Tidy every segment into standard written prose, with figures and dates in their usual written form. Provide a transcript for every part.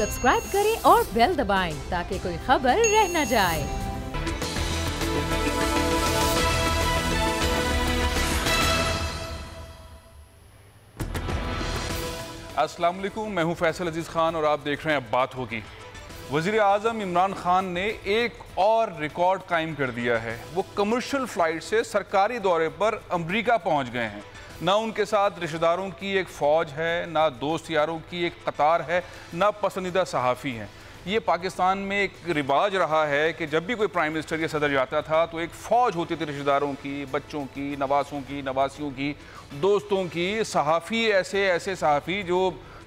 Subscribe करें और bell दबाएं ताकि कोई खबर रह न जाए। अस्सलाम वालेकुम, मैं हूं फैसल अजीज़ खान और आप देख रहे हैं अब बात होगी। वज़ीर आज़म इमरान खान ने एक और रिकॉर्ड कायम कर दिया है। वो कमर्शियल फ़्लाइट से सरकारी दौरे पर अमेरिका पहुंच गए हैं। ना उनके साथ रिश्तेदारों की एक फ़ौज है, ना दोस्त यारों की एक कतार है, ना पसंदीदा सहाफ़ी हैं। ये पाकिस्तान में एक रिवाज रहा है कि जब भी कोई प्राइम मिनिस्टर या सदर जाता था तो एक फ़ौज होती थी रिश्तेदारों की, बच्चों की, नवासों की, नवासियों की, दोस्तों की। सहाफ़ी ऐसे सहाफ़ी जो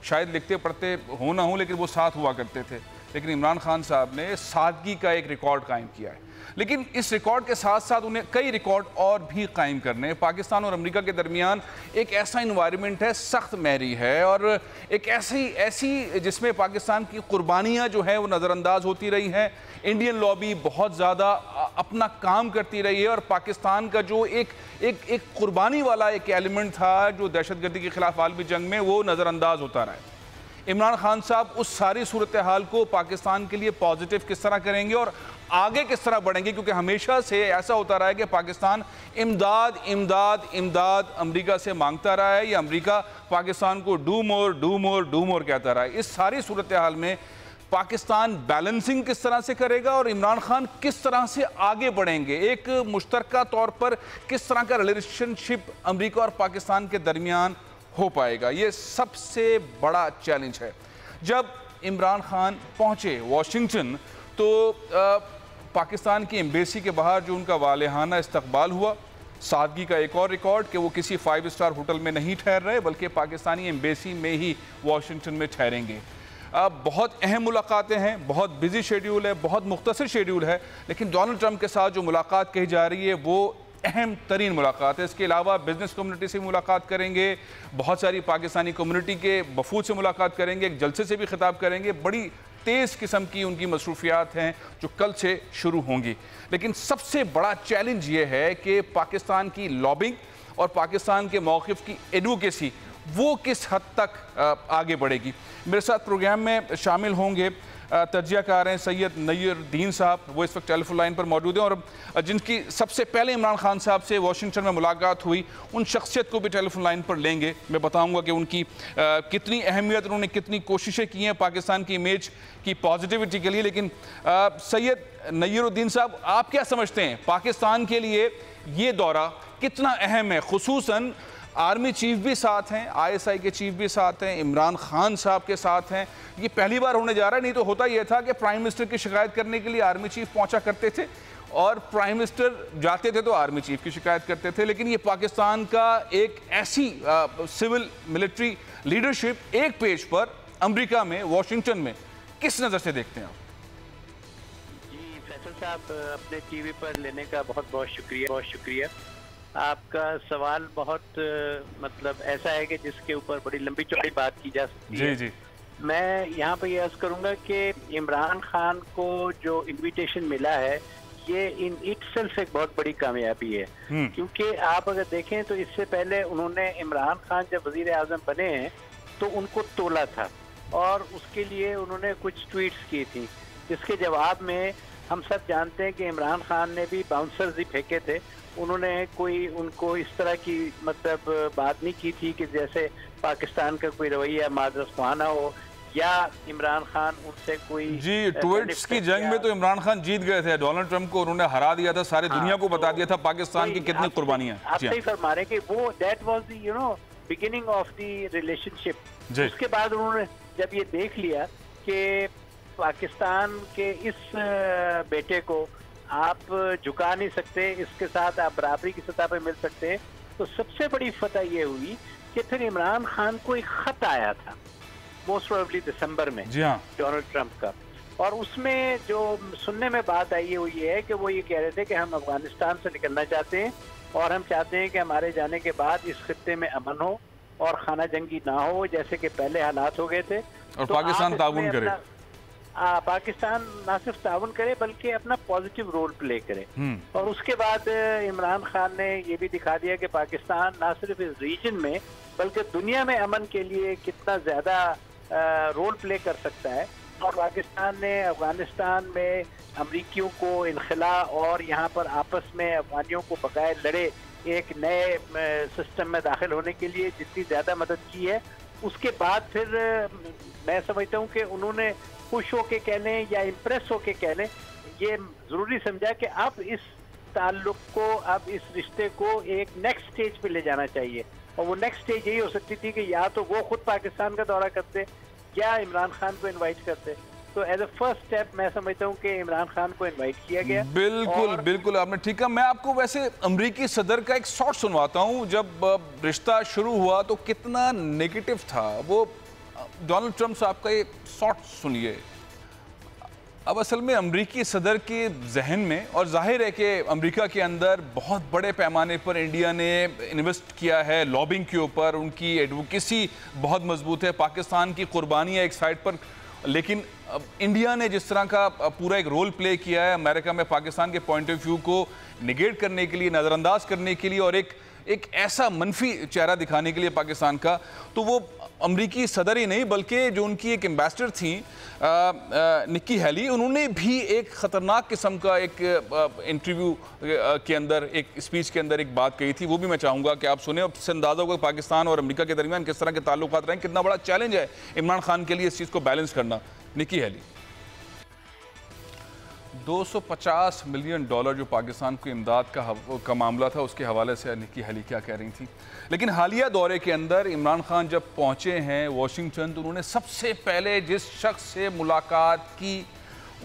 शायद लिखते पढ़ते हो ना हो लेकिन वो साथ हुआ करते थे। लेकिन इमरान खान साहब ने सादगी का एक रिकॉर्ड कायम किया है। लेकिन इस रिकॉर्ड के साथ साथ उन्हें कई रिकॉर्ड और भी कायम करने हैं। पाकिस्तान और अमेरिका के दरमियान एक ऐसा इन्वायरमेंट है, सख्त महरी है और एक ऐसी जिसमें पाकिस्तान की कुर्बानियाँ जो हैं वो नज़रअंदाज होती रही हैं। इंडियन लॉबी बहुत ज़्यादा अपना काम करती रही है और पाकिस्तान का जो एक कुर्बानी वाला एक एलिमेंट था जो दहशतगर्दी के खिलाफ आलमी जंग में, वो नज़रअंदाज होता रहा है। इमरान खान साहब उस सारी सूरत हाल को पाकिस्तान के लिए पॉजिटिव किस तरह करेंगे और आगे किस तरह बढ़ेंगे, क्योंकि हमेशा से ऐसा होता रहा है कि पाकिस्तान इमदाद इमदाद इमदाद अमेरिका से मांगता रहा है या अमेरिका पाकिस्तान को डू मोर कहता रहा है। इस सारी सूरत हाल में पाकिस्तान बैलेंसिंग किस तरह से करेगा और इमरान खान किस तरह से आगे बढ़ेंगे, एक मुश्तरका तौर पर किस तरह का रिलेशनशिप अमेरिका और पाकिस्तान के दरमियान हो पाएगा, ये सबसे बड़ा चैलेंज है। जब इमरान खान पहुंचे वाशिंगटन तो पाकिस्तान की एम्बेसी के बाहर जो उनका वालेहाना इस्तकबाल हुआ, सादगी का एक और रिकॉर्ड कि वो किसी 5 स्टार होटल में नहीं ठहर रहे बल्कि पाकिस्तानी एम्बेसी में ही वाशिंगटन में ठहरेंगे। बहुत अहम मुलाकातें हैं, बहुत बिजी शेड्यूल है, बहुत मुख्तसर शेड्यूल है, लेकिन डोनाल्ड ट्रंप के साथ जो मुलाकात कही जा रही है वो अहम तरीन मुलाकात है। इसके अलावा बिजनेस कम्युनिटी से मुलाकात करेंगे, बहुत सारी पाकिस्तानी कम्युनिटी के वफूद से मुलाकात करेंगे, एक जलसे से भी खिताब करेंगे। बड़ी तेज़ किस्म की उनकी मसरूफियात हैं जो कल से शुरू होंगी। लेकिन सबसे बड़ा चैलेंज ये है कि पाकिस्तान की लॉबिंग और पाकिस्तान के मौक़िफ़ की एडवोकेसी वो किस हद तक आगे बढ़ेगी। मेरे साथ प्रोग्राम में शामिल होंगे तर्जियाकार हैं सैयद नय्यरुद्दीन साहब, वो इस वक्त टेलीफोन लाइन पर मौजूद हैं और जिनकी सबसे पहले इमरान खान साहब से वाशिंगटन में मुलाकात हुई, उन शख्सियत को भी टेलीफोन लाइन पर लेंगे। मैं बताऊंगा कि उनकी कितनी अहमियत, उन्होंने कितनी कोशिशें की हैं पाकिस्तान की इमेज की पॉजिटिविटी के लिए। लेकिन सैयद नय्यरुद्दीन साहब, आप क्या समझते हैं पाकिस्तान के लिए ये दौरा कितना अहम है? खुसूसन आर्मी चीफ भी साथ हैं, ISI के चीफ भी साथ हैं, इमरान खान साहब के साथ हैं। ये पहली बार होने जा रहा है, नहीं तो होता यह था कि प्राइम मिनिस्टर की शिकायत करने के लिए आर्मी चीफ पहुंचा करते थे और प्राइम मिनिस्टर जाते थे तो आर्मी चीफ की शिकायत करते थे। लेकिन ये पाकिस्तान का एक ऐसी सिविल मिलिट्री लीडरशिप एक पेज पर अमेरिका में, वाशिंगटन में, किस नज़र से देखते हैं आप? जी फैसल साहब, अपने टीवी पर लेने का बहुत बहुत शुक्रिया। आपका सवाल बहुत मतलब ऐसा है कि जिसके ऊपर बड़ी लंबी चौड़ी बात की जा सकती है। जी। मैं यहाँ पर ये अर्ज करूँगा कि इमरान खान को जो इनविटेशन मिला है ये इन इटसेल्फ एक बहुत बड़ी कामयाबी है, क्योंकि आप अगर देखें तो इससे पहले उन्होंने इमरान खान जब वजीर आज़म बने हैं तो उनको तोला था और उसके लिए उन्होंने कुछ ट्वीट्स की थी, जिसके जवाब में हम सब जानते हैं कि इमरान खान ने भी बाउंसर्स ही फेंके थे। उन्होंने कोई उनको इस तरह की मतलब बात नहीं की थी कि जैसे पाकिस्तान का कोई रवैया मादरस खुआना हो या इमरान खान उनसे कोई जी। ट्वीट्स की जंग में तो इमरान खान जीत गए थे, डोनाल्ड ट्रंप को उन्होंने हरा दिया था, सारी दुनिया को बता दिया था पाकिस्तान की कितनी कुर्बानियां। आप सही फरमा रहे कि वो that was the beginning of the relationship. उसके बाद उन्होंने जब ये देख लिया कि पाकिस्तान के इस बेटे को आप झुका नहीं सकते, इसके साथ आप बराबरी की सतह पर मिल सकते हैं, तो सबसे बड़ी फतह ये हुई कि फिर इमरान खान को एक खत आया था मोस्ट प्रोबेबली दिसंबर में डोनाल्ड ट्रंप का, और उसमें जो सुनने में बात आई है वो ये है कि वो ये कह रहे थे कि हम अफगानिस्तान से निकलना चाहते हैं और हम चाहते हैं कि हमारे जाने के बाद इस खित्ते में अमन हो और खाना जंगी ना हो जैसे कि पहले हालात हो गए थे, और तो पाकिस्तान ताउन करे। पाकिस्तान ना सिर्फ ताउन करे बल्कि अपना पॉजिटिव रोल प्ले करे। और उसके बाद इमरान खान ने ये भी दिखा दिया कि पाकिस्तान ना सिर्फ इस रीजन में बल्कि दुनिया में अमन के लिए कितना ज्यादा रोल प्ले कर सकता है। और पाकिस्तान ने अफगानिस्तान में अमरीकियों को इनखला और यहाँ पर आपस में अफगानियों को बगैर लड़े एक नए सिस्टम में दाखिल होने के लिए जितनी ज़्यादा मदद की है, उसके बाद फिर मैं समझता हूँ कि उन्होंने खुश होके कह लें या इम्प्रेस होके कह लें, ये ज़रूरी समझा कि अब इस ताल्लुक को, अब इस रिश्ते को एक नेक्स्ट स्टेज पे ले जाना चाहिए। और वो नेक्स्ट स्टेज यही हो सकती थी कि या तो वो खुद पाकिस्तान का दौरा करते या इमरान खान को इनवाइट करते। तो एज अ फर्स्ट स्टेप मैं समझता हूँ कि इमरान खान को इनवाइट किया गया। बिल्कुल बिल्कुल आपने ठीक कहा। मैं आपको वैसे अमरीकी सदर का एक शॉट सुनवाता हूँ। जब रिश्ता शुरू हुआ तो कितना नेगेटिव था वो, डोनाल्ड ट्रंप साहब का ये शॉट सुनिए। अब असल में अमरीकी सदर के जहन में, और जाहिर है कि अमेरिका के अंदर बहुत बड़े पैमाने पर इंडिया ने इन्वेस्ट किया है लॉबिंग के ऊपर, उनकी एडवोकेसी बहुत मजबूत है, पाकिस्तान की कुर्बानियाँ एक साइड पर, लेकिन इंडिया ने जिस तरह का पूरा एक रोल प्ले किया है अमेरिका में पाकिस्तान के पॉइंट ऑफ व्यू को निगेट करने के लिए, नज़रअंदाज करने के लिए और एक ऐसा मनफी चेहरा दिखाने के लिए पाकिस्तान का, तो वो अमरीकी सदर ही नहीं बल्कि जो उनकी एक एम्बेसडर थी निक्की हैली, उन्होंने भी एक ख़तरनाक किस्म का एक इंटरव्यू के अंदर, एक स्पीच के अंदर एक बात कही थी। वो भी मैं चाहूँगा कि आप सुने और इससे अंदाज़ा होगा पाकिस्तान और अमेरिका के दरमियान किस तरह के ताल्लुकात रहे, कितना बड़ा चैलेंज है इमरान खान के लिए इस चीज़ को बैलेंस करना। निक्की हैली, $250 मिलियन जो पाकिस्तान को इमदाद का मामला था, उसके हवाले से निक्की हैली क्या कह रही थी। लेकिन हालिया दौरे के अंदर इमरान खान जब पहुंचे हैं वाशिंगटन, तो उन्होंने सबसे पहले जिस शख्स से मुलाकात की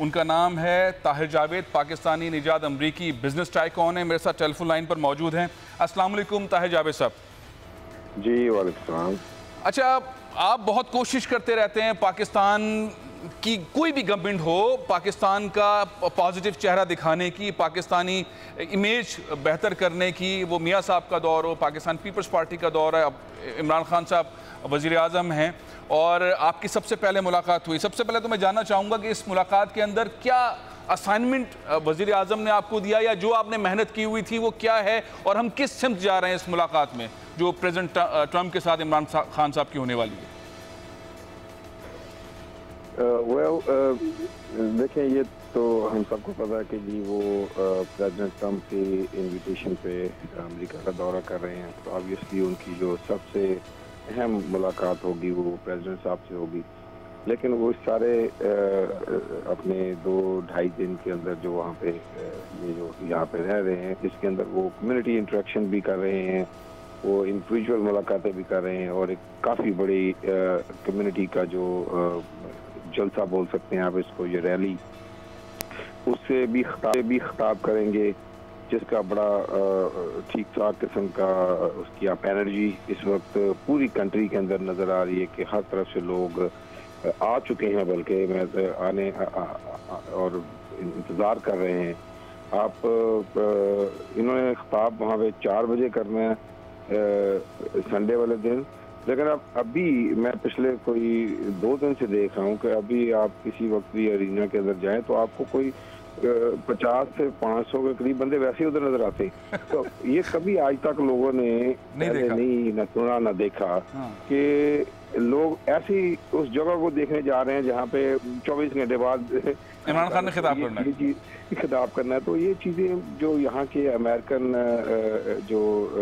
उनका नाम है ताहिर जावेद, पाकिस्तानी निजात अमरीकी बिजनेस टाइकॉन है, मेरे साथ टेलीफोन लाइन पर मौजूद हैं। अस्सलाम वालेकुम ताहिर जावेद साहब। जी वालेकुम सलाम। अच्छा, आप बहुत कोशिश करते रहते हैं पाकिस्तान कि कोई भी गवर्नमेंट हो, पाकिस्तान का पॉजिटिव चेहरा दिखाने की, पाकिस्तानी इमेज बेहतर करने की। वो मियाँ साहब का दौर हो, पाकिस्तान पीपल्स पार्टी का दौर है, अब इमरान खान साहब वज़ीर आज़म हैं और आपकी सबसे पहले मुलाकात हुई। सबसे पहले तो मैं जानना चाहूँगा कि इस मुलाकात के अंदर क्या असाइनमेंट वज़ीर आज़म ने आपको दिया या जो आपने मेहनत की हुई थी वो क्या है, और हम किस सिमत जा रहे हैं इस मुलाकात में जो प्रेसिडेंट ट्रंप के साथ इमरान खान साहब की होने वाली है? देखें, ये तो हम सबको पता है कि जी वो प्रेसिडेंट ट्रंप के इनविटेशन पे अमेरिका का दौरा कर रहे हैं, तो ऑब्वियसली उनकी जो सबसे अहम मुलाकात होगी वो प्रेसिडेंट साहब से होगी। लेकिन वो सारे अपने 2-2.5 दिन के अंदर जो वहाँ पे ये जो यहाँ पे रह रहे हैं, इसके अंदर वो कम्युनिटी इंटरेक्शन भी कर रहे हैं, वो इंडिविजुअल मुलाकातें भी कर रहे हैं और एक काफ़ी बड़ी कम्युनिटी का जो जलसा बोल सकते हैं आप इसको, ये रैली, उससे भी खिताब करेंगे, जिसका बड़ा ठीक ठाक किस्म का उसकी आप एनर्जी इस वक्त पूरी कंट्री के अंदर नज़र आ रही है कि हर तरफ से लोग आ चुके हैं, बल्कि मैं आने और इंतज़ार कर रहे हैं। आप इन्होंने खिताब वहाँ पे 4 बजे करना है संडे वाले दिन, लेकिन अब अभी मैं पिछले कोई 2 दिन से देख रहा हूँ कि अभी आप किसी वक्त भी अरीना के अंदर जाएं तो आपको कोई 50 से 500 के करीब बंदे वैसे ही उधर नजर आते हैं। तो ये कभी आज तक लोगों ने नहीं न सुना न देखा कि लोग ऐसी उस जगह को देखने जा रहे हैं जहाँ पे 24 घंटे बाद इमरान खान ने खिताब करना है। तो ये चीजें जो यहाँ के अमेरिकन जो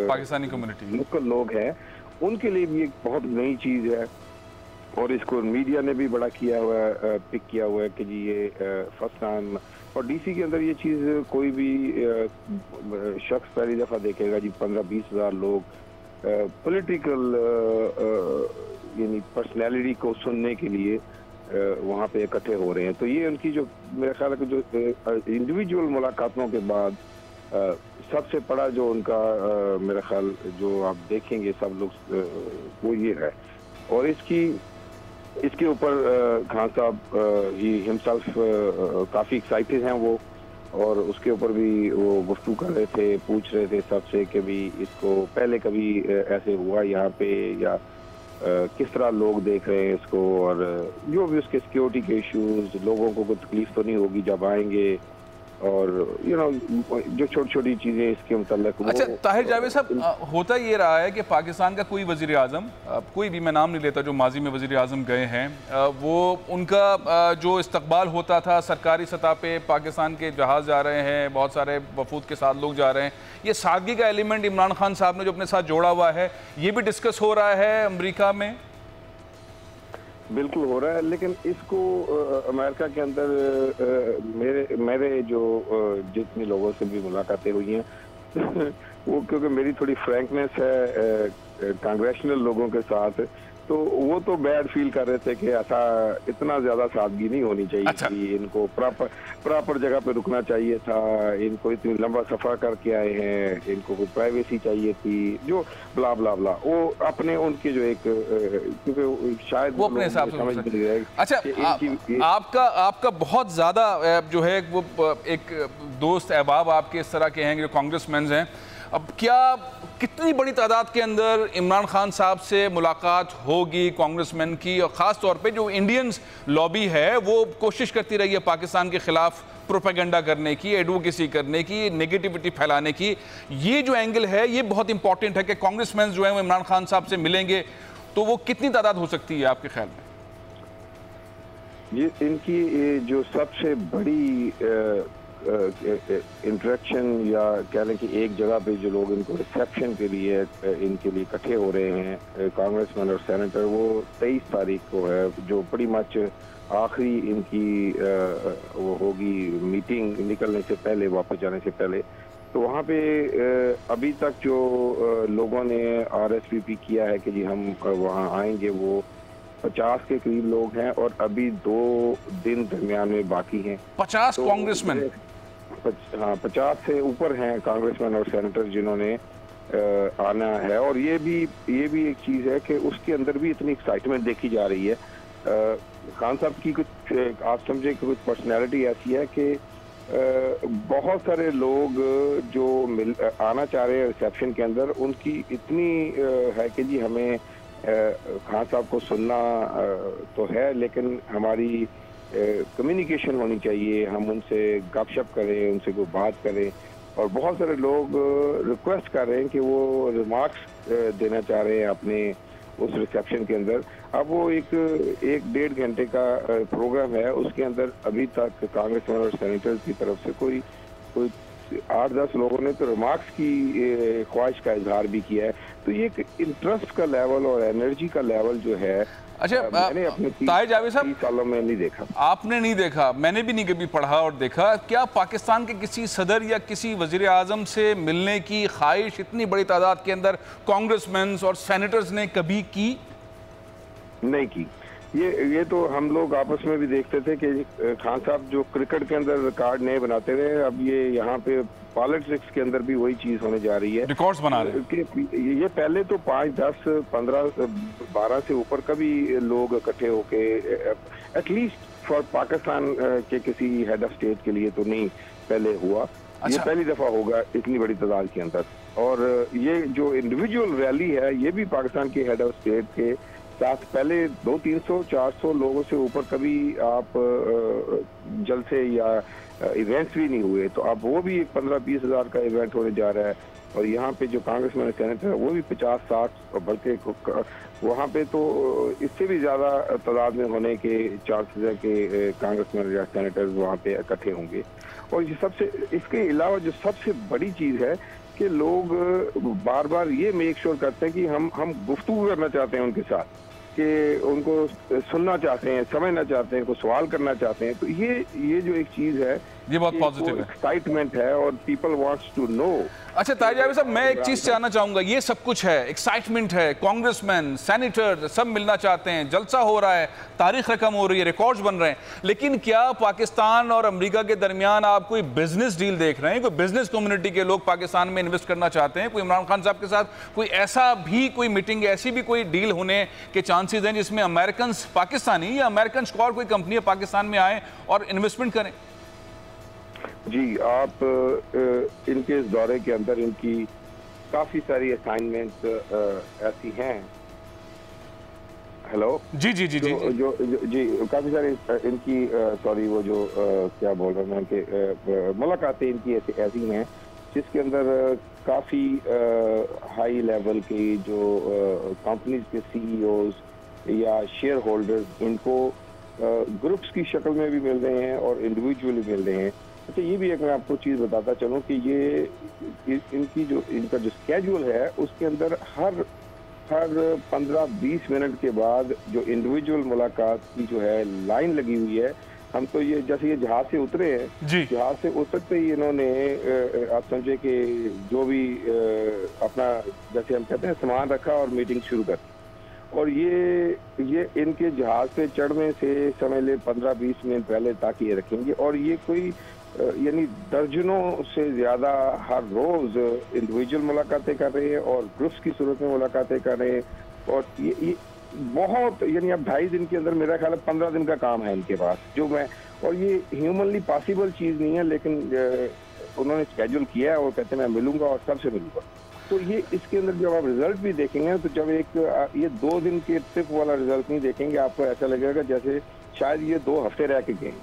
पाकिस्तानी कम्युनिटी लोकल लोग हैं उनके लिए भी एक बहुत नई चीज है, और इसको मीडिया ने भी बड़ा किया हुआ है, पिक किया हुआ है कि जी ये फर्स्ट टाइम। और डीसी के अंदर ये चीज़ कोई भी शख्स पहली दफ़ा देखेगा जी 15-20 हज़ार लोग पॉलिटिकल यानी पर्सनैलिटी को सुनने के लिए वहाँ पे इकट्ठे हो रहे हैं। तो ये उनकी जो मेरे ख्याल है कि जो इंडिविजुअल मुलाकातों के बाद सबसे बड़ा जो उनका मेरा ख्याल जो आप देखेंगे सब लोग वो ये है। और इसके ऊपर खान साहब ही हिमसेल्फ काफ़ी एक्साइटेड हैं वो, और उसके ऊपर भी वो गुफ्तगू कर रहे थे, पूछ रहे थे सबसे कि भी इसको पहले कभी ऐसे हुआ यहाँ पे या किस तरह लोग देख रहे हैं इसको, और जो भी उसके सिक्योरिटी के इश्यूज, लोगों को कोई तकलीफ तो नहीं होगी जब आएंगे, और जो छोटी छोटी चीज़ें इसके मुताल्लिक। अच्छा ताहिर जावेद साहब, होता ये रहा है कि पाकिस्तान का कोई वज़ीर आज़म, कोई भी, मैं नाम नहीं लेता, जो माजी में वज़ीर आज़म गए हैं, वो उनका जो इस्तकबाल होता था सरकारी सतह पे, पाकिस्तान के जहाज़ जा रहे हैं, बहुत सारे वफूद के साथ लोग जा रहे हैं, ये सादगी का एलिमेंट इमरान खान साहब ने जो अपने साथ जोड़ा हुआ है, ये भी डिस्कस हो रहा है अमेरिका में? बिल्कुल हो रहा है, लेकिन इसको अमेरिका के अंदर मेरे जो जितने लोगों से भी मुलाकातें हुई हैं वो, क्योंकि मेरी थोड़ी फ्रैंकनेस है कांग्रेशनल लोगों के साथ, तो वो तो बैड फील कर रहे थे कि ऐसा इतना ज्यादा सादगी नहीं होनी चाहिए। अच्छा। कि इनको प्रॉपर जगह पे रुकना चाहिए था, इनको इतनी लंबा सफर करके आए हैं, इनको कोई प्राइवेसी चाहिए थी, जो ब्ला ब्ला ब्ला, वो अपने उनके जो एक, क्योंकि शायद वो अपने हिसाब से समझ नहीं रहे। अच्छा, आपका बहुत ज़्यादा जो है वो एक दोस्त अहबाब आपके इस तरह के हैं जो कांग्रेसमैन हैं, अब क्या कितनी बड़ी तादाद के अंदर इमरान खान साहब से मुलाकात होगी कांग्रेसमैन की, और ख़ास तौर पे जो इंडियंस लॉबी है वो कोशिश करती रही है पाकिस्तान के ख़िलाफ़ प्रोपेगेंडा करने की, एडवोकेसी करने की, नेगेटिविटी फैलाने की, ये जो एंगल है ये बहुत इंपॉर्टेंट है कि कांग्रेसमैन जो है वो इमरान खान साहब से मिलेंगे, तो वो कितनी तादाद हो सकती है आपके ख्याल में? ये इनकी जो सबसे बड़ी इंटरेक्शन, या कह लें कि एक जगह पे जो लोग इनको रिसेप्शन के लिए इनके लिए इकट्ठे हो रहे हैं कांग्रेसमैन और सेनेटर, वो 23 तारीख को है, जो बड़ी मच आखिरी इनकी वो होगी मीटिंग निकलने से पहले, वापस जाने से पहले। तो वहाँ पे अभी तक जो लोगों ने RSVP किया है कि जी हम वहाँ आएंगे, वो 50 के करीब लोग हैं, और अभी 2 दिन दरमियान में बाकी हैं। 50 कांग्रेसमैन? हाँ, 50 से ऊपर हैं कांग्रेसमैन और सेनेटर जिन्होंने आना है। और ये भी एक चीज़ है कि उसके अंदर भी इतनी एक्साइटमेंट देखी जा रही है। खान साहब की कुछ, आप समझे कि कुछ पर्सनैलिटी ऐसी है कि बहुत सारे लोग जो आना चाह रहे हैं रिसेप्शन के अंदर, उनकी इतनी है कि जी हमें खान साहब को सुनना तो है, लेकिन हमारी कम्युनिकेशन होनी चाहिए, हम उनसे गपशप करें, उनसे कोई बात करें। और बहुत सारे लोग रिक्वेस्ट कर रहे हैं कि वो रिमार्क्स देना चाह रहे हैं अपने उस रिसेप्शन के अंदर। अब वो एक 1-1.5 घंटे का प्रोग्राम है, उसके अंदर अभी तक कांग्रेसमैन और सेनेटर्स की तरफ से कोई 8-10 लोगों ने तो रिमार्क्स की ख्वाहिश का इजहार भी किया है। तो ये एक इंटरेस्ट का लेवल और एनर्जी का लेवल जो है, अच्छा मैंने अपने ताहिर जावेद साहब 30 सालों में नहीं देखा। आपने नहीं देखा, मैंने भी नहीं कभी पढ़ा और देखा। क्या पाकिस्तान के किसी सदर या किसी वजीर आजम से मिलने की ख्वाहिश इतनी बड़ी तादाद के अंदर कांग्रेसमैन और सेनेटर्स ने कभी की? नहीं की। ये तो हम लोग आपस में भी देखते थे कि खान साहब जो क्रिकेट के अंदर रिकॉर्ड नए बनाते थे, अब ये यहाँ पे पॉलिटिक्स के अंदर भी वही चीज होने जा रही है, रिकॉर्ड्स बना रहे हैं। ये पहले तो 5, 10, 15, 12 से ऊपर का भी लोग इकट्ठे होके, एटलीस्ट फॉर पाकिस्तान के किसी हेड ऑफ स्टेट के लिए तो नहीं पहले हुआ। अच्छा। ये पहली दफा होगा इतनी बड़ी तादाद के अंदर। और ये जो इंडिविजुअल रैली है, ये भी पाकिस्तान के हेड ऑफ स्टेट के साथ पहले 200-300-400 लोगों से ऊपर कभी आप जलसे या इवेंट्स भी नहीं हुए। तो अब वो भी 15-20 हज़ार का इवेंट होने जा रहा है। और यहाँ पे जो कांग्रेसमैन सेनेटर है वो भी 50-60, और बल्कि वहाँ पे तो इससे भी ज़्यादा तादाद में होने के चांसेस है कि कांग्रेसमैन या सेनेटर्स वहाँ पे इकट्ठे होंगे। और ये सबसे, इसके अलावा जो सबसे बड़ी चीज़ है कि लोग बार बार ये मेक श्योर करते हैं कि हम गुफ्तगू करना चाहते हैं उनके साथ, कि उनको सुनना चाहते हैं, समझना चाहते हैं, को सवाल करना चाहते हैं। तो ये जो एक चीज़ है, ये बहुत पॉजिटिव है, एक्साइटमेंट है, और पीपल वांट्स टू नो। अच्छा ताहिर जावेद साहब, मैं एक चीज जानना चाहूंगा, ये सब कुछ है, एक्साइटमेंट है, कांग्रेसमैन, सेनेटर सब मिलना चाहते हैं, जलसा हो रहा है, तारीख रकम हो रही है, रिकॉर्ड्स बन रहे हैं, लेकिन क्या पाकिस्तान और अमेरिका के दरमियान आप कोई बिजनेस डील देख रहे हैं? कोई बिजनेस कम्युनिटी के लोग पाकिस्तान में इन्वेस्ट करना चाहते हैं? कोई इमरान खान साहब के साथ कोई ऐसा भी कोई मीटिंग, ऐसी भी कोई डील होने के चांसेस हैं जिसमें अमेरिकन, पाकिस्तानी या अमेरिकन और कोई कंपनी पाकिस्तान में आए और इन्वेस्टमेंट करें? जी, आप इनके इस दौरे के अंदर इनकी काफ़ी सारी असाइनमेंट्स ऐसी हैं। हेलो जी जी जी जी जी काफी सारे इनकी सॉरी वो जो क्या बोल रहा हूँ मैं कि मुलाकातें इनकी ऐसी हैं जिसके अंदर काफी हाई लेवल की जो कंपनीज के सीईओज या शेयर होल्डर्स इनको ग्रुप्स की शक्ल में भी मिल रहे हैं और इंडिविजुअली मिल रहे हैं। अच्छा, ये भी एक मैं आपको चीज बताता चलूं कि ये इनका जो स्केड्यूल है उसके अंदर हर 15-20 मिनट के बाद जो इंडिविजुअल मुलाकात की जो है लाइन लगी हुई है। हम तो ये जैसे ये जहाज से उतरे हैं, जहाज से उतरते ही इन्होंने आप समझे कि जो भी अपना जैसे हम कहते हैं सामान रखा और मीटिंग शुरू कर। और ये इनके जहाज पे चढ़ने से समझ ले 15-20 मिनट पहले तक ये रखेंगे और ये कोई यानी दर्जनों से ज्यादा हर रोज इंडिविजुअल मुलाकातें कर रहे हैं और ग्रुप्स की सूरत में मुलाकातें कर रहे हैं। और ये बहुत यानी अब 2.5 दिन के अंदर मेरा ख्याल है 15 दिन का काम है इनके पास जो मैं, और ये ह्यूमनली पॉसिबल चीज नहीं है, लेकिन उन्होंने स्केड्यूल किया है और कहते हैं मैं मिलूंगा और सबसे मिलूंगा। तो ये इसके अंदर जब आप रिजल्ट भी देखेंगे तो जब ये 2 दिन के ट्रिप वाला रिजल्ट नहीं देखेंगे, आपको ऐसा लगेगा जैसे शायद ये 2 हफ्ते रह के गए,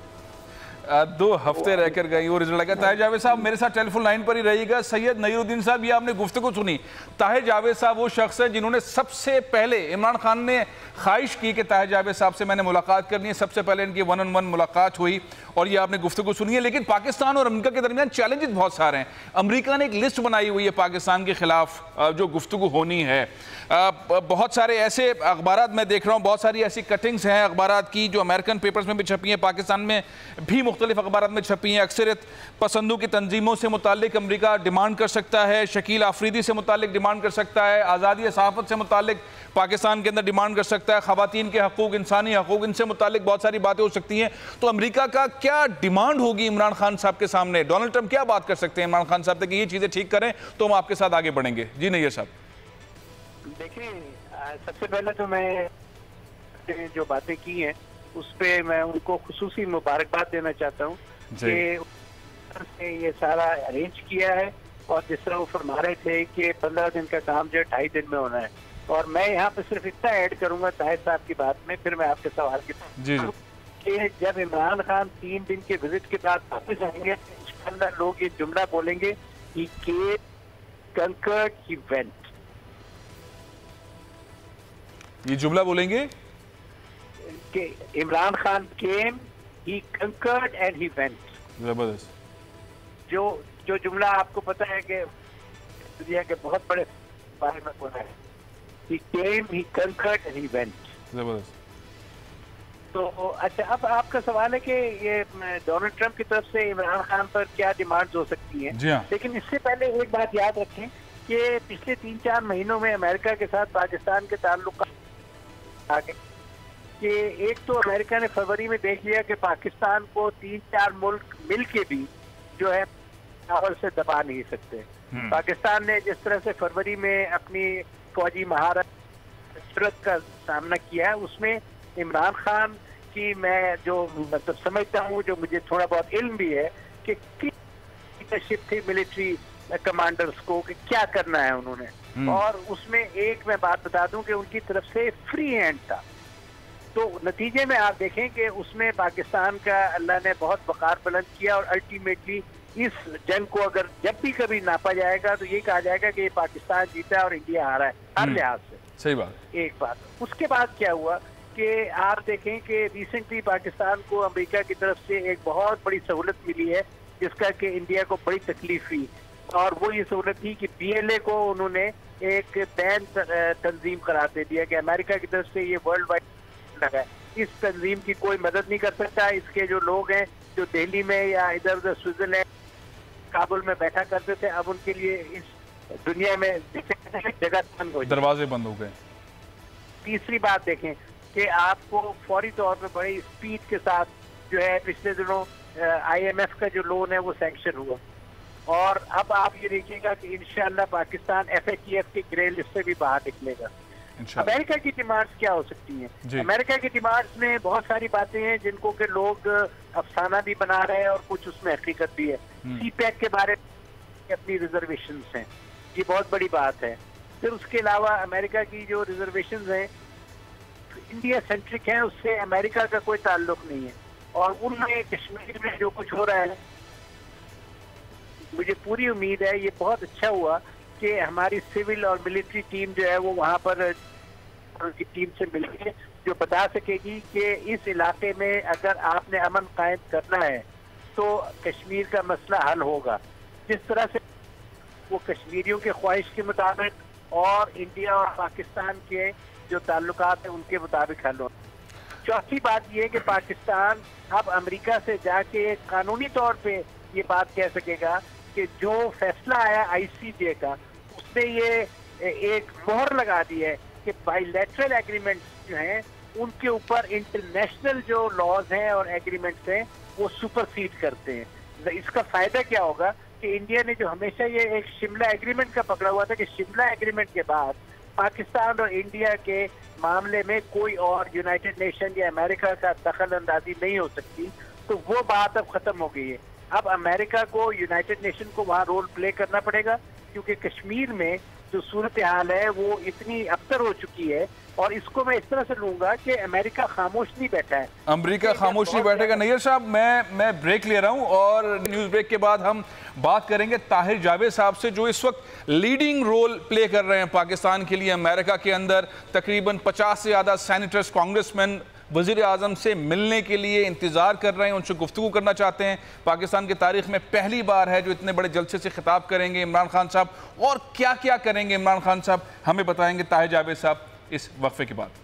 2 हफ्ते रहकर गई वो रिजल्ट लगा। ताहिर जावेद साहब मेरे साथ टेलीफोन लाइन पर ही रहिएगा। सैयद नईरुद्दीन साहब, ये आपने गुफ्तगू सुनी। ताहिर जावेद साहब वो शख्स है जिन्होंने सबसे पहले, इमरान खान ने ख्वाहिश की कि ताहिर जावेद साहब से मैंने मुलाकात करनी है, सबसे पहले इनकी 1-on-1 मुलाकात हुई और ये आपने गुफ्तगू सुनी है। लेकिन पाकिस्तान और अमेरिका के दरमियान चैलेंजेस बहुत सारे हैं। अमेरिका ने एक लिस्ट बनाई हुई है पाकिस्तान के खिलाफ जो गुफ्तगू होनी है। बहुत सारे ऐसे अखबारात मैं देख रहा हूँ, बहुत सारी ऐसी कटिंग्स हैं अखबारात की जो अमेरिकन पेपर्स में भी छपी हैं, पाकिस्तान में भी मुख्तलिफ अखबारात में छपी हैं। अक्सरियत पसंदों की तंजीमों से मुतालिक अमेरिका डिमांड कर सकता है, शकील आफरीदी से मुतालिक डिमांड कर सकता है, आज़ादी सहाफ़त से मुतालिक पाकिस्तान के अंदर डिमांड कर सकता है, ख़वातीन के हकूक़, इंसानी हकूक़, इनसे मुतालिक बहुत सारी बातें हो सकती हैं। तो अमेरिका का क्या डिमांड होगी इमरान खान साहब के सामने? डोनाल्ड ट्रंप क्या बात कर सकते हैं इमरान खान साहब से कि ये चीज़ें ठीक करें तो हम आपके साथ आगे बढ़ेंगे? जी नैयर साहब। देखिए, सबसे पहले तो मैं जो बातें की हैं उस पे मैं उनको खुसूसी मुबारकबाद देना चाहता हूँ कि ये सारा अरेंज किया है। और जिस तरह वो फरमा रहे थे कि 15 दिन का काम जो 2.5 दिन में होना है, और मैं यहाँ पे सिर्फ इतना ऐड करूंगा ताहिर साहब की बात में, फिर मैं आपके सवाल की कि जब इमरान खान 3 दिन के विजिट के बाद वापस आएंगे इंशाअल्लाह लोग ये जुमला बोलेंगे, he came, conquered, he went। ये जुमला बोलेंगे कि इमरान खान केम, ही कंकर्ड एंड ही वेंट। जबरदस्त। जो जुमला आपको पता है कि दुनिया के बहुत बड़े बारे में बोला है, ही केम, ही कंकर्ड एंड ही वेंट। जबरदस्त। तो अच्छा, अब आपका सवाल है कि ये डोनाल्ड ट्रंप की तरफ से इमरान खान पर क्या डिमांड्स हो सकती हैं। लेकिन इससे पहले एक बात याद रखें कि पिछले 3-4 महीनों में अमेरिका के साथ पाकिस्तान के ताल्लुक आगे कि एक तो अमेरिका ने फरवरी में देख लिया कि पाकिस्तान को 3-4 मुल्क मिल के भी जो है पावर से दबा नहीं सकते। पाकिस्तान ने जिस तरह से फरवरी में अपनी फौजी महारत का सामना किया है, उसमें इमरान खान की मैं जो मतलब समझता हूँ, जो मुझे थोड़ा बहुत इल्म भी है कि लीडरशिप थी मिलिट्री कमांडर्स को कि क्या करना है उन्होंने। और उसमें एक मैं बात बता दूं कि उनकी तरफ से फ्री हैंड था। तो नतीजे में आप देखें कि उसमें पाकिस्तान का अल्लाह ने बहुत वक़ार बुलंद किया और अल्टीमेटली इस जंग को अगर जब भी कभी नापा जाएगा तो ये कहा जाएगा कि ये पाकिस्तान जीता है और इंडिया हारा है हर लिहाज से। सही बात। एक बात। उसके बाद क्या हुआ कि आप देखें कि रिसेंटली पाकिस्तान को अमेरिका की तरफ से एक बहुत बड़ी सहूलत मिली है जिसका कि इंडिया को बड़ी तकलीफ हुई, और वो ये सहूलत थी कि PLA को उन्होंने एक बैन तंजीम करार दे दिया कि अमेरिका की तरफ से ये वर्ल्ड वाइड लगा है, इस तंजीम की कोई मदद नहीं कर सकता। इसके जो लोग हैं जो दिल्ली में या इधर उधर स्विट्जरलैंड, काबुल में बैठा करते थे, अब उनके लिए इस दुनिया में जगह बंद हो, दरवाजे बंद हो गए। तीसरी बात देखें कि आपको फौरी तौर पर बड़ी स्पीड के साथ जो है पिछले दिनों IMF का जो लोन है वो सैंक्शन हुआ, और अब आप ये देखिएगा कि इंशाअल्लाह पाकिस्तान FATF के ग्रे लिस्ट से भी बाहर निकलेगा। अमेरिका की डिमांड्स क्या हो सकती हैं? अमेरिका की डिमांड्स में बहुत सारी बातें हैं जिनको के लोग अफसाना भी बना रहे हैं और कुछ उसमें हकीकत भी है। CPEC के बारे में अपनी रिजर्वेशंस हैं, ये बहुत बड़ी बात है। फिर उसके अलावा अमेरिका की जो रिजर्वेशंस हैं इंडिया सेंट्रिक हैं, उससे अमेरिका का कोई ताल्लुक नहीं है। और उनमें कश्मीर में जो कुछ हो रहा है, मुझे पूरी उम्मीद है, ये बहुत अच्छा हुआ कि हमारी सिविल और मिलिट्री टीम जो है वो वहाँ पर उनकी टीम से मिलकर जो बता सकेगी कि इस इलाके में अगर आपने अमन कायम करना है तो कश्मीर का मसला हल होगा, जिस तरह से वो कश्मीरियों के ख्वाहिश के मुताबिक और इंडिया और पाकिस्तान के जो ताल्लुकात हैं उनके मुताबिक हल हो। चौथी बात यह कि पाकिस्तान अब अमेरिका से जाके कानूनी तौर पे ये बात कह सकेगा कि जो फैसला आया ICJ का, उसने ये एक मोहर लगा दी है कि बायलैटरल एग्रीमेंट्स जो हैं उनके ऊपर इंटरनेशनल जो लॉज हैं और एग्रीमेंट्स हैं वो सुपरसीड करते हैं। इसका फायदा क्या होगा कि इंडिया ने जो हमेशा ये एक शिमला एग्रीमेंट का पकड़ा हुआ था कि शिमला एग्रीमेंट के बाद पाकिस्तान और इंडिया के मामले में कोई और यूनाइटेड नेशन या अमेरिका का दखल अंदाजी नहीं हो सकती, तो वो बात अब खत्म हो गई है। अब अमेरिका को यूनाइटेड नेशन को वहाँ रोल प्ले करना पड़ेगा, क्योंकि कश्मीर में जो सूरत हाल है वो इतनी अबतर हो चुकी है। और इसको मैं इस तरह से लूंगा कि अमेरिका खामोश नहीं बैठा है। अमेरिका खामोश नहीं बैठेगा। नैयर साहब, मैं ब्रेक ले रहा हूं और न्यूज़ ब्रेक के बाद हम बात करेंगे ताहिर जावेद साहब से, जो इस वक्त लीडिंग रोल प्ले कर रहे हैं पाकिस्तान के लिए अमेरिका के अंदर। तकरीबन 50 से ज़्यादा सेनेटर्स, कांग्रेसमैन वज़ीर आज़म से मिलने के लिए इंतज़ार कर रहे हैं, उनसे गुफ्तगू करना चाहते हैं। पाकिस्तान की तारीख में पहली बार है जो इतने बड़े जलसे से खिताब करेंगे इमरान खान साहब। और क्या क्या करेंगे इमरान खान साहब, हमें बताएंगे ताहिर जावेद साहब इस वक्फे के बाद।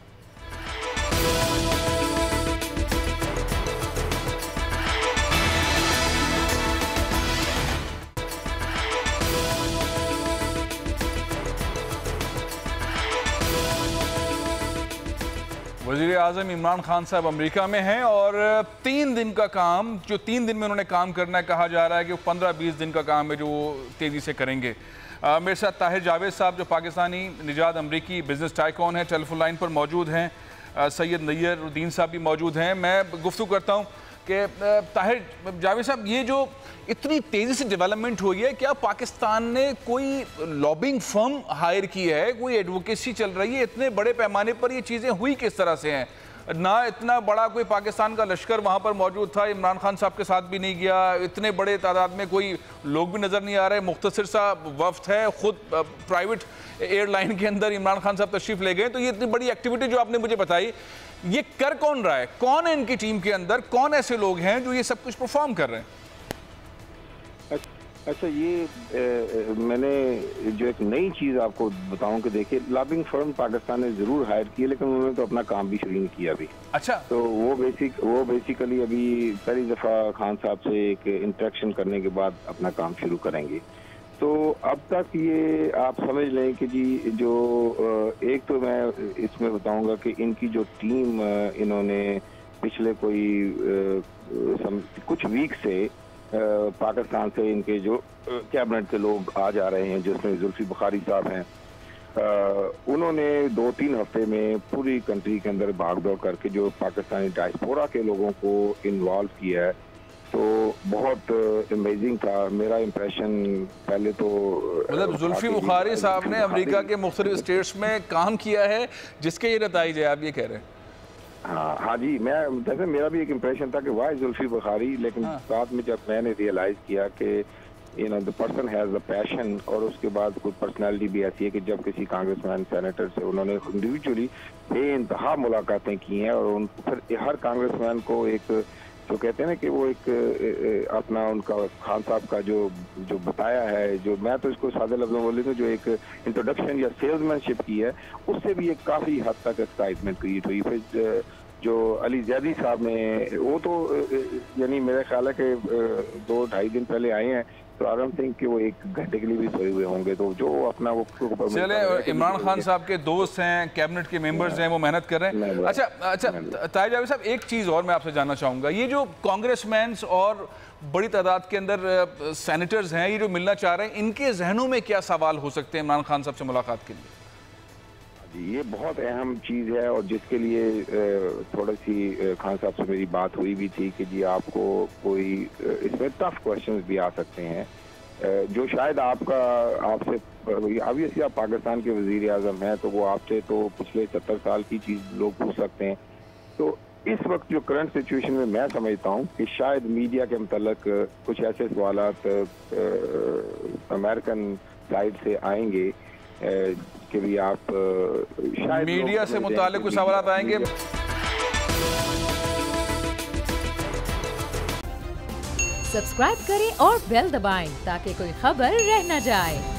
वज़ीर आज़म इमरान खान साहब अमेरिका में हैं और 3 दिन का काम, जो 3 दिन में उन्होंने काम करना है, कहा जा रहा है कि वो 15-20 दिन का काम है जो तेज़ी से करेंगे। मेरे साथ ताहिर जावेद साहब जो पाकिस्तानी निजात अमरीकी बिजनेस टाइकॉन है, टेलीफोन लाइन पर मौजूद हैं। सैयद नैयरुद्दीन साहब भी मौजूद हैं। मैं गुफ्तगू करता हूँ कि ताहिर जावेद साहब, ये जो इतनी तेज़ी से डेवलपमेंट हुई है, क्या पाकिस्तान ने कोई लॉबिंग फर्म हायर की है, कोई एडवोकेसी चल रही है? इतने बड़े पैमाने पर ये चीज़ें हुई किस तरह से हैं? ना इतना बड़ा कोई पाकिस्तान का लश्कर वहाँ पर मौजूद था, इमरान खान साहब के साथ भी नहीं गया, इतने बड़े तादाद में कोई लोग भी नज़र नहीं आ रहे, मुख्तसर सा वफ्द है, खुद प्राइवेट एयरलाइन के अंदर इमरान खान साहब तशरीफ़ ले गए। तो ये इतनी बड़ी एक्टिविटी जो आपने मुझे बताई, ये कर कौन रहा है? कौन है इनकी टीम के अंदर? कौन ऐसे लोग हैं जो ये सब कुछ परफॉर्म कर रहे हैं? अच्छा, ये मैंने जो एक नई चीज़ आपको बताऊं कि देखिए, लॉबिंग फर्म पाकिस्तान ने ज़रूर हायर की है, लेकिन उन्होंने तो अपना काम भी शुरू नहीं किया अभी। अच्छा, तो वो बेसिकली अभी पहली दफ़ा खान साहब से एक इंटरेक्शन करने के बाद अपना काम शुरू करेंगे। तो अब तक ये आप समझ लें कि जी, जो एक तो मैं इसमें बताऊंगा कि इनकी जो टीम इन्होंने पिछले कोई कुछ वीक से पाकिस्तान से इनके जो कैबिनेट के लोग आ जा रहे हैं, जिसमें जुल्फी बुखारी साहब हैं, उन्होंने 2-3 हफ्ते में पूरी कंट्री के अंदर भागदौड़ करके जो पाकिस्तानी डायस्पोरा के लोगों को इन्वॉल्व किया है, तो बहुत अमेजिंग था। मेरा इम्प्रेशन पहले तो मतलब जुल्फी बुखारी साहब ने अमेरिका के मुख्तलिफ स्टेट्स में काम किया है, जिसके ये नतीजे जाए, आप ये कह रहे हैं? हाँ जी, मैं जैसे मेरा भी एक इम्प्रेशन था कि वाई जुल्फी बुखारी, लेकिन साथ में जब मैंने रियलाइज किया कि the person has the passion, और उसके बाद कोई पर्सनालिटी भी ऐसी है कि जब किसी कांग्रेसमैन सेनेटर से उन्होंने इंडिविजुअली बेइंतहा मुलाकातें की हैं, और फिर हर कांग्रेसमैन को एक जो कहते हैं ना कि वो एक अपना उनका खान साहब का जो बताया है, जो मैं तो इसको सादे लफ्ज़ों में बोल लेता हूँ, जो एक इंट्रोडक्शन या सेल्समैनशिप की है, उससे भी एक काफ़ी हद तक एक्साइटमेंट क्रिएट हुई। फिर जो अली जैदी साहब ने, वो तो यानी मेरा ख्याल है कि 2-2.5 दिन पहले आए हैं, तो आई डोंट थिंक कि वो 1 घंटे के लिए भी सोए हुए होंगे। तो जो अपना वो चले, इमरान खान साहब के दोस्त हैं, कैबिनेट के मेंबर्स हैं, वो मेहनत कर रहे हैं। अच्छा ताहिर जावेद साहब, एक चीज़ और मैं आपसे जानना चाहूँगा, ये जो कांग्रेसमैन और बड़ी तादाद के अंदर सेनेटर्स हैं, ये जो मिलना चाह रहे हैं, इनके जहनों में क्या सवाल हो सकते हैं इमरान खान साहब से मुलाकात के लिए? ये बहुत अहम चीज़ है, और जिसके लिए थोड़ी सी खान साहब से मेरी बात हुई भी थी कि जी आपको कोई इसमें टफ क्वेश्चंस भी आ सकते हैं, जो शायद आपसे ऑब्वियसली आप पाकिस्तान के वजीर आज़म हैं, तो वो आपसे तो पिछले 70 साल की चीज़ लोग पूछ सकते हैं। तो इस वक्त जो करंट सिचुएशन में मैं समझता हूँ कि शायद मीडिया के मतलब कुछ ऐसे सवालात अमेरिकन साइड से आएंगे कि भी आप शायद मीडिया से मुताल्लिक कुछ सवालात आएंगे। सब्सक्राइब करें और बेल दबाएं ताकि कोई खबर रह न जाए।